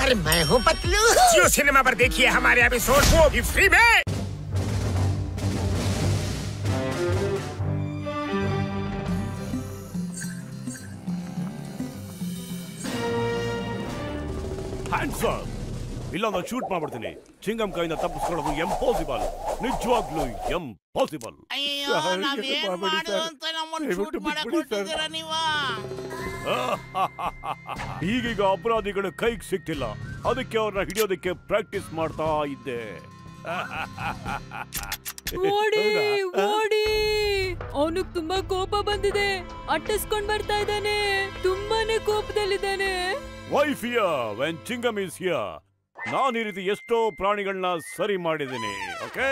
अरे मैं हूँ पतलू। जियो सिनेमा पर देखिए हमारे एपिसोड वो भी फ्री में। ಇಲ್ಲ ನಾನು ಶೂಟ್ ಮಾಡ್ಬಿಡ್ತೀನಿ. ಚಿಂಗಂ ಕೈಯಿಂದ ತಪ್ಪಿಸ್ಕೊಳ್ಳೋದು ಇಂಪಾಸಿಬಲ್, ನಿಜವಾಗ್ಲೂ ಇಂಪಾಸಿಬಲ್. ಈಗೀಗ ಅಪರಾಧಿಗಳು ಕೈಗೆ ಸಿಕ್ತಿಲ್ಲ, ಅದಕ್ಕೆ ಅವ್ರನ್ನ ಹಿಡಿಯೋದಕ್ಕೆ ಪ್ರಾಕ್ಟೀಸ್ ಮಾಡ್ತಾ ಇದ್ದೆ. ಅವನಿಗೆ ತುಂಬಾ ಕೋಪ ಬಂದಿದೆ, ಅಟ್ಟಿಸ್ಕೊಂಡ್ ಬರ್ತಾ ಇದ್ದಾನೆ, ತುಂಬಾನೇ ಕೋಪದಲ್ಲಿದ್ದಾನೆ. Why fear when Chingam is here? ನಾನು ಈ ರೀತಿ ಎಷ್ಟೋ ಪ್ರಾಣಿಗಳನ್ನ ಸರಿ ಮಾಡಿದ್ದೀನಿ. ಓಕೆ,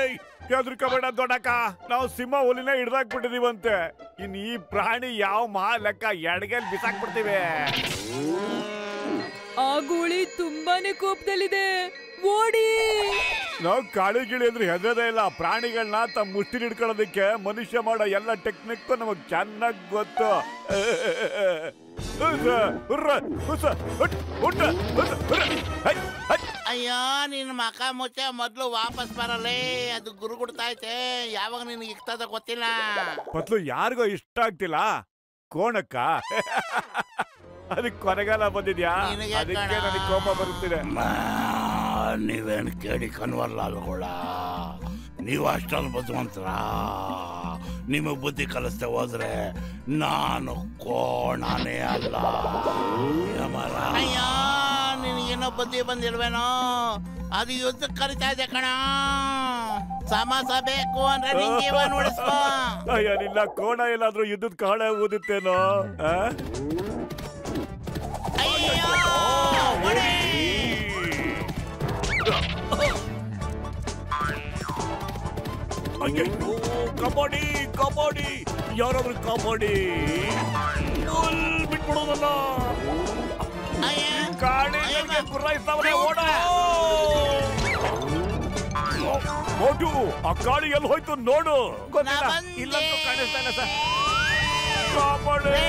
ಹೆದರ್ಕೋಬೇಡ ದೊಡ್ಡಕ್ಕ, ನಾವು ಸಿಂಹ ಹುಲಿನ ಹಿಡ್ದಾಕ್ಬಿಟ್ಟಿದೀವಂತೆ. ಇನ್ ಈ ಪ್ರಾಣಿ ಯಾವ ಲೆಕ್ಕ ಎಡಗಲ್ ಬಿಸಾಕ್ಬಿಡ್ತೀವಿ. ಆ ಗೂಳಿ ತುಂಬಾನೇ ಕೋಪದಲ್ಲಿದೆ, ಓಡಿ. ನಾವು ಕಾಳಿ ಗಿಳಿ ಅಂದ್ರೆ ಹೆದರದೇ ಇಲ್ಲ. ಪ್ರಾಣಿಗಳನ್ನ ತಮ್ಮ ಮುಷ್ಟಿ ಹಿಡ್ಕೊಳ್ಳೋದಕ್ಕೆ ಮನುಷ್ಯ ಮಾಡೋ ಎಲ್ಲ ಟೆಕ್ನಿಕ್ ನಮಗ್ ಚೆನ್ನಾಗ್ ಗೊತ್ತು. ಅಯ್ಯೋ ನಿನ್ ಮಕ ಮುಚ್ಚ, ಮೊದ್ಲು ವಾಪಸ್ ಬರಲೇ, ಅದು ಗುರು ಗುಡ್ತೈತೆ. ಯಾವಾಗ ನಿನ್ಗೆ ಇರ್ತದ ಗೊತ್ತಿಲ್ಲ. ಮೊದ್ಲು ಯಾರಿಗೋ ಇಷ್ಟ ಆಗ್ತಿಲ್ಲ ಕೋಣಕ್ಕ, ಅದಕ್ಕೆ ಕೊನೆಗಾಲ ಬಂದಿದ್ಯಾ, ಅದಕ್ಕೆ ನನಗೆ ಕೋಪ ಬರುತ್ತಿದೆ. ನೀವೇನು ಕೇಳಿ ಕನ್ವರ್ಲಾಲ್ಗಳ, ನೀವು ಅಷ್ಟೊಂದು ಬುದ್ಧಿವಂತರ. ನಿಮಗೆ ಬುದ್ಧಿ ಕಲಿಸ್ತೆ ಹೋದ್ರೆ ನಾನು ಕೋಣನೇ ಅಲ್ಲ. ಅಯ್ಯೋ ನಿನಗೇನೋ ಬುದ್ಧಿ ಬಂದಿಲ್ವೇನೋ, ಅದು ಯುದ್ಧ ಕರಿತಾ ಇದೆ ಕಣ. ಸಮಾಸ ಬೇಕು ಅಂದ್ರೆ ನಿನ್ ಜೀವನ ಉಳಿಸ್ಕೋ. ಅಯ್ಯ ನಿನ್ನ ಕೋಣ ಎಲ್ಲಾದ್ರೂ ಯುದ್ಧದ ಕಾಳೆ ಊದುತ್ತೇನೋ. ಅಯ್ಯೋ ಅಯ್ಯೋ ಕಬಡ್ಡಿ ಕಬಡ್ಡಿ, ಯಾರಾದ್ರೂ ಕಬಡ್ಡಿ ಬಿಟ್ಬಿಡೋದಲ್ಲ. ಗಾಡಿ ಗುರ್ರಾಯಿಸ್ತಾವನೆ, ಓಡ. ಮೋಟು, ಆ ಗಾಡಿ ಎಲ್ಲಿ ಹೋಯ್ತು ನೋಡು. ಗೊತ್ತಿಲ್ಲ, ಇಲ್ಲಂತೂ ಕಾಣಿಸ್ತಾನೆ ಸರ್. ಕಬಡ್ಡಿ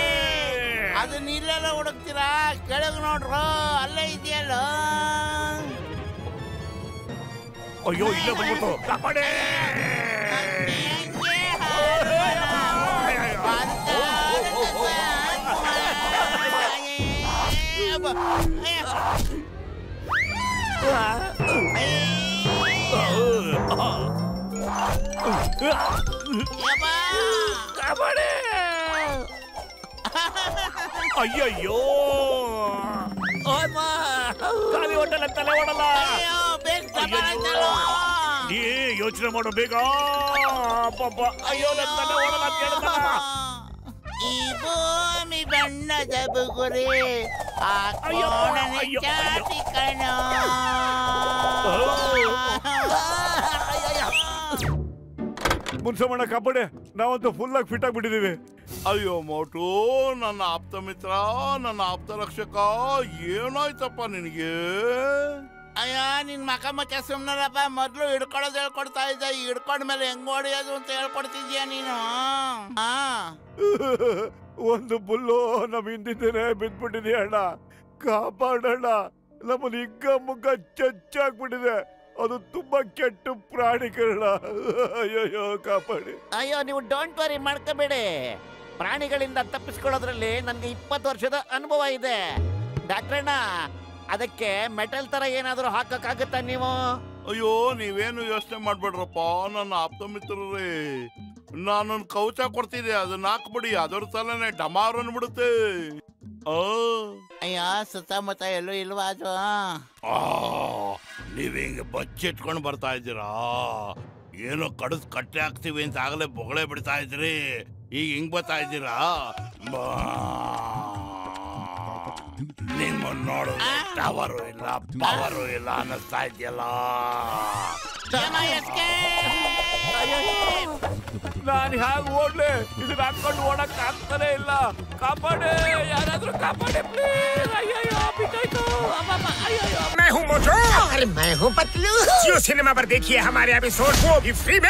ಅದನ್ನ ಇಲ್ಲೆಲ್ಲ ಹುಡುಕ್ತೀರಾ? ಕೆಳಗೆ ನೋಡ್ರು, ಅಲ್ಲೇ ಇದೆಯಲ್ಲ. ಅಯ್ಯೋ ಇಲ್ಲೇ ಬಂದ್ಬಿಟ್ಟು ಕಬಡ್ಡಿ. ಅಯ್ಯಯ್ಯೋ ಖಾಲಿ ಹೋಟೆಲ್ ಅಂತಲೇ ಓಡಲ್ಲ. ಏ ಯೋಚನೆ ಮಾಡೋ ಬೇಗ. ಅಯ್ಯೋ ತಲೆ ಓಡಲ್ಲ ಅಂತ ಹೇಳ್ದ. ಈ ಭೂಮಿ ಬಣ್ಣದ ಬುಗುರಿ, ಆ ಕೋಣನ ಚಾಟಿ ಕಣ. ಮುನ್ಸಮಣ್ಣ ಕಬಡ್ಡಿ, ನಾವಂತೂ ಫುಲ್ ಆಗಿ ಫಿಟ್ ಆಗಿಬಿಟ್ಟಿದೀವಿ. ಅಯ್ಯೋ ಮೋಟು, ನನ್ನ ಆಪ್ತ ಮಿತ್ರ, ನನ್ನ ಆಪ್ತ ರಕ್ಷಕ, ಏನಾಯ್ತಪ್ಪ ನಿನಗೆ? ಅಯ್ಯೋ ನಿನ್ ಮಕ ಮಚ್ಚ ಸುಮ್ನಲ್ಲಪ್ಪ. ಮೊದ್ಲು ಹಿಡ್ಕೊಳ್ಳೋದು ಹೇಳ್ಕೊಡ್ತಾ ಇದ್ದೆ, ಹಿಡ್ಕೊಂಡ್ಮೇಲೆ ಹೆಂಗ್ ಹೊಡಿಯೋದು ಅಂತ ಹೇಳ್ಕೊಡ್ತಿದ್ಯಾ ನೀನು. ಒಂದು ಬುಲ್ಲು ನಮ್ ಹಿಂದಿದ್ದೇನೆ ಬಿದ್ದ್ಬಿಟ್ಟಿದ್ಯಾ ಅಣ್ಣ, ಕಾಪಾಡೋಣ. ನಮ್ಮಲ್ಲಿ ಹಿಗ್ಗ ಮುಗ್ಗ ಚಚ್ಚಾಗ್ಬಿಟ್ಟಿದೆ, ಅದು ತುಂಬಾ ಕೆಟ್ಟ ಪ್ರಾಣಿಗಳನ್ನ. ಅಯ್ಯೋ ಕಾಪಾಡಿ. ಅಯ್ಯೋ ನೀವು ಡೋಂಟ್ ವರಿ ಮಾಡ್ಕೋಬೇಡಿ. ಪ್ರಾಣಿಗಳಿಂದ ತಪ್ಪಿಸ್ಕೊಳ್ಳೋದ್ರಲ್ಲಿ ನನ್ಗೆ 20 ವರ್ಷದ ಅನುಭವ ಇದೆ ಡಾಕ್ಟ್ರಣ್ಣ. ಅದಕ್ಕೆ ಮೆಟಲ್ ತರ ಏನಾದ್ರೂ ಹಾಕಕ್ಕಾಗತ್ತಾ ನೀವು? ಅಯ್ಯೋ ನೀವೇನು ಯೋಚನೆ ಮಾಡ್ಬೇಡ್ರಪ್ಪ ನನ್ನ ಆಪ್ತ ಮಿತ್ರರೇ. ನಾನೊಂದು ಕವಚ ಕೊಡ್ತಿದ್ದೆ, ಅದನ್ನ ಹಾಕ್ಬಿಡಿ, ಅದರ ತಲೆನೆ ಡಮಾರ್ ಅನ್ಬಿಡುತ್ತೆ. ಅಯ್ಯೋ ಸುತ್ತಮುತ್ತ ಎಲ್ಲೂ ಇಲ್ವಾ ಅದು? ನೀವ್ ಹಿಂಗೆ ಬಚ್ಚಿಟ್ಕೊಂಡು ಬರ್ತಾ ಇದ್ದೀರಾ, ಏನೋ ಕಡಸ್ ಕಟ್ಟೆ ಹಾಕ್ತಿವಿ ಅಂತ ಆಗಲೇ ಬೊಗಳೆ ಬಿಡ್ತಾ ಇದ್ರಿ, ಈಗ ಹಿಂಗ್ ಬರ್ತಾ ಇದ್ದೀರಾ. ನಿಮ್ಮ ನೋಡಿದ್ರೆ ಟವರು ಇಲ್ಲ ಪವರು ಇಲ್ಲ ಅನ್ನಿಸ್ತಾ ಇದೆಯಲ್ಲ. ನಾನು ಹೇಗೆ ಓಡ್ಲಿ, ಇದನ್ನ ಹಾಕೊಂಡು ಓಡಕ್ ಆಗ್ತಾನೆ ಇಲ್ಲ. ಕಾಪಾಡಿ, ಯಾರಾದ್ರೂ ಕಾಪಾಡಿ ಪ್ಲೀಸ್. ಅಯ್ಯೋ ಬಿದ್ದಾಯ್ತು. मैं हूँ मोटू। अरे मैं हूँ पतलू। जियो सिनेमा पर देखिए हमारे एपिसोड वो भी फ्री में।